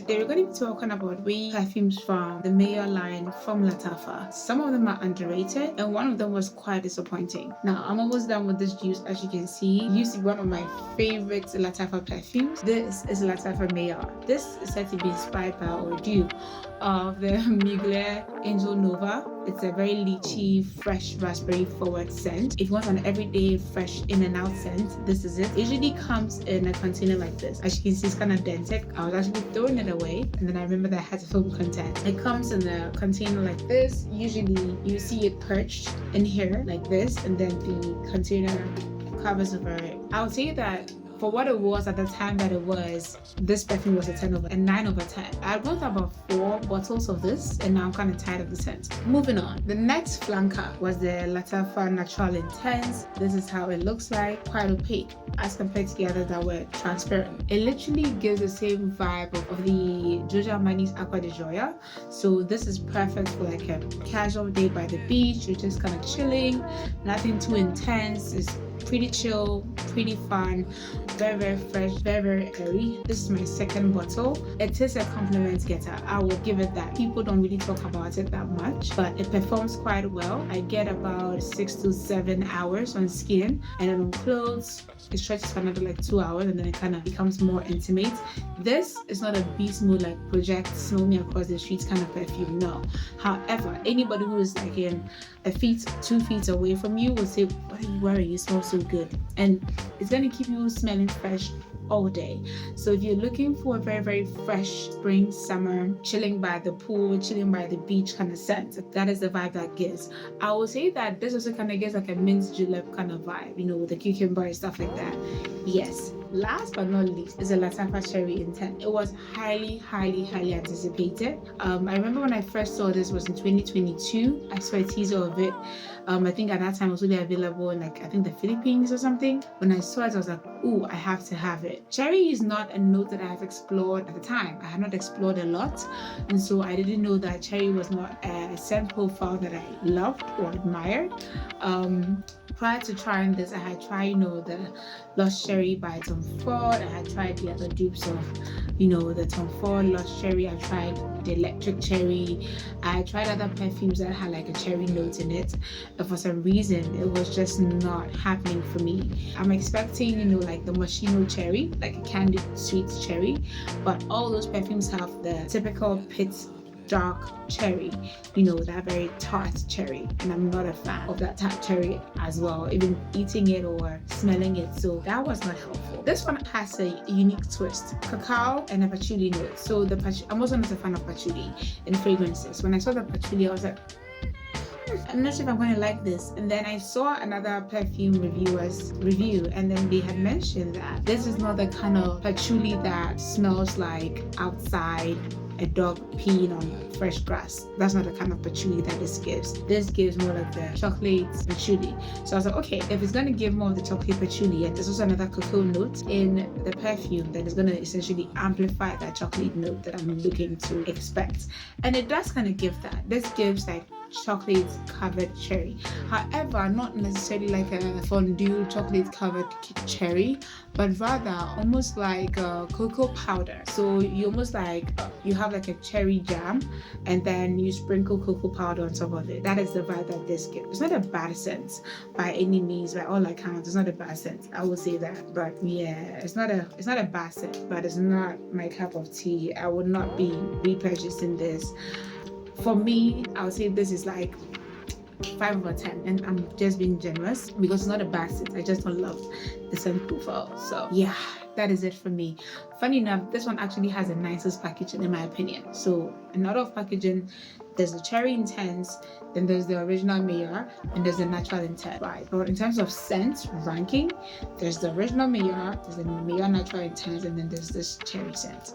Today we're going to be talking about perfumes from the Mayar line from Lattafa. Some of them are underrated and one of them was quite disappointing. Now I'm almost done with this juice. As you can see, used to be one of my favorite Lattafa perfumes. This is Lattafa Mayar. This is said to be inspired by or due of the mugler Angel Nova. It's a very lychee, fresh, raspberry forward scent. If you want an everyday, fresh, in and out scent, this is it. It usually comes in a container like this. As you can see, it's kind of dented. I was actually throwing it away, and then I remember that I had to film content. It comes in a container like this. Usually, you see it perched in here like this, and then the container covers over it. I would say that for what it was at the time that it was, this perfume was a 9 over 10. I bought about 4 bottles of this and now I'm kind of tired of the scent. Moving on. The next flanker was the Lattafa Natural Intense. This is how it looks like, quite opaque as compared to the others that were transparent. It literally gives the same vibe of the Giorgio Armani's Acqua di Gioia. So this is perfect for like a casual day by the beach. You're just kind of chilling, nothing too intense. It's pretty chill, pretty fun, very, very fresh, very, very airy. This is my second bottle. It is a compliment getter. I will give it that. People don't really talk about it that much, but it performs quite well. I get about 6 to 7 hours on skin, and then on clothes, it stretches for another like 2 hours, and then it kind of becomes more intimate. This is not a beast mood like project smell me across the streets kind of perfume, no. However, anybody who is like in 2 feet away from you will say, what are you wearing? You smell so good. And it's going to keep you smelling fresh all day. So if you're looking for a very, very fresh spring, summer, chilling by the pool, chilling by the beach kind of scent, that is the vibe that gives. I would say that this also kind of gives like a mint julep kind of vibe, you know, with the cucumber and stuff like that. Yes. Last but not least is a Lattafa Cherry Intense. It was highly, highly, highly anticipated. I remember when I first saw this was in 2022. I saw a teaser of it. I think at that time it was only available in like, I think the Philippines or something. When I saw it, I was like, ooh, I have to have it. Cherry is not a note that I have explored at the time. I had not explored a lot. And so I didn't know that cherry was not a scent profile that I loved or admired. Prior to trying this, I had tried, you know, the Lost Cherry by Tom Ford. I had tried the other dupes of, you know, the Tom Ford Lost Cherry. I tried the Electric Cherry. I tried other perfumes that had like a cherry note in it. But for some reason, it was just not happening for me. I'm expecting, you know, like the Moschino Cherry, like a candied sweet cherry. But all those perfumes have the typical pit dark cherry, you know, that very tart cherry, and I'm not a fan of that tart cherry as well, even eating it or smelling it, so that was not helpful. This one has a unique twist, cacao and a patchouli note. So I'm also not a fan of patchouli in fragrances. When I saw the patchouli, I was like, I'm not sure if I'm going to like this. And then I saw another perfume reviewer's review, and then they had mentioned that this is not the kind of patchouli that smells like outside a dog peeing on fresh grass. That's not the kind of patchouli that this gives. This gives more like the chocolate patchouli. So I was like, okay, if it's going to give more of the chocolate patchouli, and there's also another cocoa note in the perfume, then it's going to essentially amplify that chocolate note that I'm looking to expect. And it does kind of give that. This gives like chocolate covered cherry. However, not necessarily like a fondue chocolate covered cherry, but rather almost like a cocoa powder. So you almost like you have like a cherry jam and then you sprinkle cocoa powder on top of it. That is the vibe that this gives. It's not a bad scent by any means, by all accounts. It's not a bad scent, I would say that. But yeah, it's not a bad scent, but it's not my cup of tea. I would not be repurchasing this. For me, I would say this is like 5 over 10, and I'm just being generous because it's not a bad scent. I just don't love the scent profile. So yeah, that is it for me. Funny enough, this one actually has the nicest packaging in my opinion. So in order of packaging, there's the Cherry Intense, then there's the original Mayar, and there's the Natural Intense. Right, but in terms of scent ranking, there's the original Mayar, there's the Mayar Natural Intense, and then there's this cherry scent.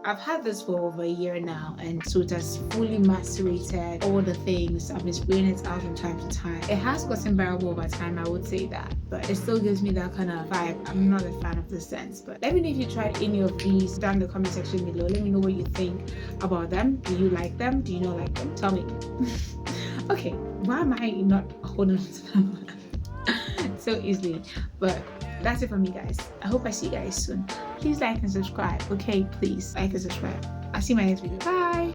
I've had this for over a year now, and so it has fully macerated all the things. I've been spraying it out from time to time. It has gotten bearable over time, I would say that, but it still gives me that kind of vibe. I'm not a fan of the scents, but let me know if you tried any of these down in the comment section below. Let me know what you think about them. Do you like them? Do you not like them? Tell me. Okay, why am I not holding on to them so easily? But that's it for me, guys. I hope I see you guys soon. Please like and subscribe. Okay, please like and subscribe. I'll see you in my next video. Bye.